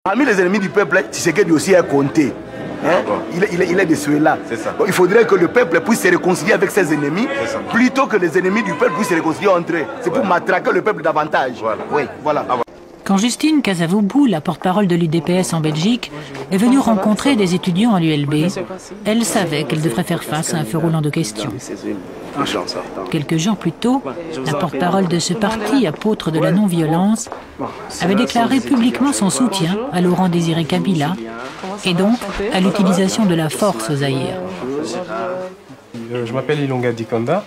Parmi les ennemis du peuple, Tshisekedi aussi est compté. Hein? Il est de ceux-là. Il faudrait que le peuple puisse se réconcilier avec ses ennemis plutôt que les ennemis du peuple puissent se réconcilier entre eux. C'est pour matraquer le peuple davantage. Voilà. Oui, voilà. Quand Justine Casavoubou, la porte-parole de l'UDPS en Belgique, est venue rencontrer des étudiants à l'ULB, elle savait qu'elle devrait faire face à un feu roulant de questions. Quelques jours plus tôt, la porte-parole de ce parti, apôtre de la non-violence, avait déclaré publiquement son soutien à Laurent Désiré Kabila et donc à l'utilisation de la force au Zaïre. Je m'appelle Ilonga Dikonda,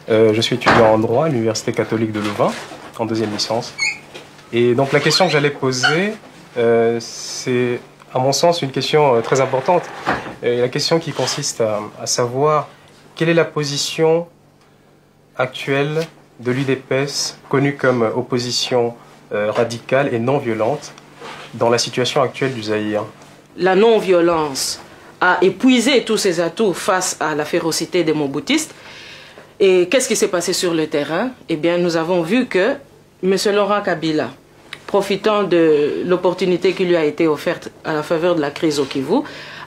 je suis étudiant en droit à l'Université catholique de Louvain, en deuxième licence. Et donc la question que j'allais poser, c'est à mon sens une question très importante. La question qui consiste à savoir quelle est la position actuelle de l'UDPS, connue comme opposition radicale et non violente, dans la situation actuelle du Zaïre. La non-violence a épuisé tous ses atouts face à la férocité des Mobutistes. Et qu'est-ce qui s'est passé sur le terrain? Eh bien, nous avons vu que M. Laurent Kabila, profitant de l'opportunité qui lui a été offerte à la faveur de la crise au Kivu,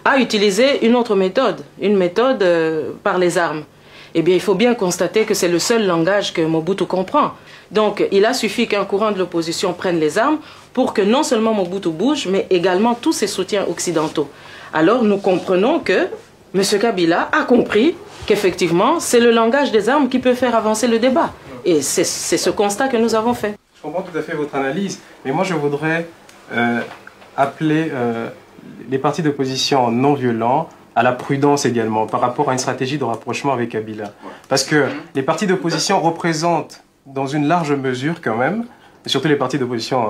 a utilisé une autre méthode, une méthode par les armes. Eh bien, il faut bien constater que c'est le seul langage que Mobutu comprend. Donc, il a suffi qu'un courant de l'opposition prenne les armes pour que non seulement Mobutu bouge, mais également tous ses soutiens occidentaux. Alors, nous comprenons que M. Kabila a compris qu'effectivement, c'est le langage des armes qui peut faire avancer le débat. Et c'est ce constat que nous avons fait. Je comprends tout à fait votre analyse, mais moi je voudrais appeler les partis d'opposition non violents à la prudence également par rapport à une stratégie de rapprochement avec Kabila. Parce que les partis d'opposition représentent dans une large mesure quand même, et surtout les partis d'opposition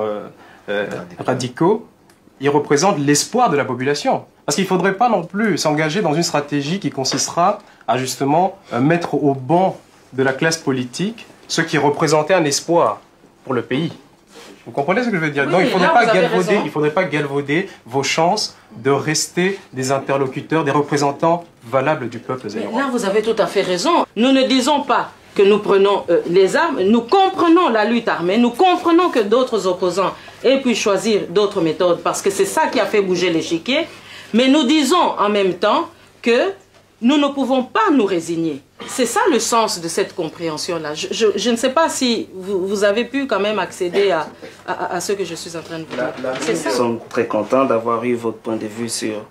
radicaux, ils représentent l'espoir de la population. Parce qu'il ne faudrait pas non plus s'engager dans une stratégie qui consistera à justement mettre au banc de la classe politique ceux qui représentaient un espoir pour le pays. Vous comprenez ce que je veux dire? Oui, non, il ne faudrait pas pas galvauder vos chances de rester des interlocuteurs, des représentants valables du peuple zaïrois. Là, vous avez tout à fait raison. Nous ne disons pas que nous prenons les armes, nous comprenons la lutte armée, nous comprenons que d'autres opposants aient pu choisir d'autres méthodes parce que c'est ça qui a fait bouger l'échiquier, mais nous disons en même temps que nous ne pouvons pas nous résigner. C'est ça le sens de cette compréhension-là. Je ne sais pas si vous avez pu quand même accéder à ce que je suis en train de vous dire. Nous sommes très contents d'avoir eu votre point de vue sur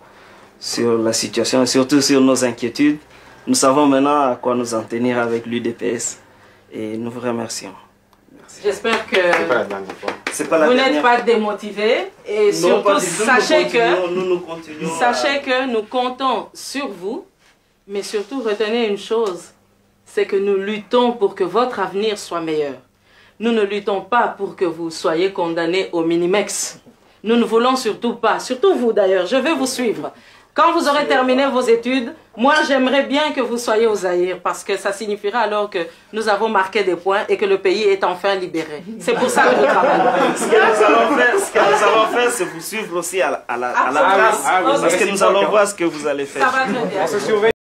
la situation et surtout sur nos inquiétudes. Nous savons maintenant à quoi nous en tenir avec l'UDPS et nous vous remercions. J'espère que vous n'êtes pas démotivés et surtout sachez que nous comptons sur vous. Mais surtout, retenez une chose, c'est que nous luttons pour que votre avenir soit meilleur. Nous ne luttons pas pour que vous soyez condamnés au minimex. Nous ne voulons surtout pas, surtout vous d'ailleurs, je vais vous suivre. Quand vous aurez terminé vos études, moi j'aimerais bien que vous soyez au Zaïre parce que ça signifiera alors que nous avons marqué des points et que le pays est enfin libéré. C'est pour ça que nous travaillons. Ce que nous allons faire, c'est vous suivre aussi à la place parce que nous allons voir ce que vous allez faire. Ça va très bien.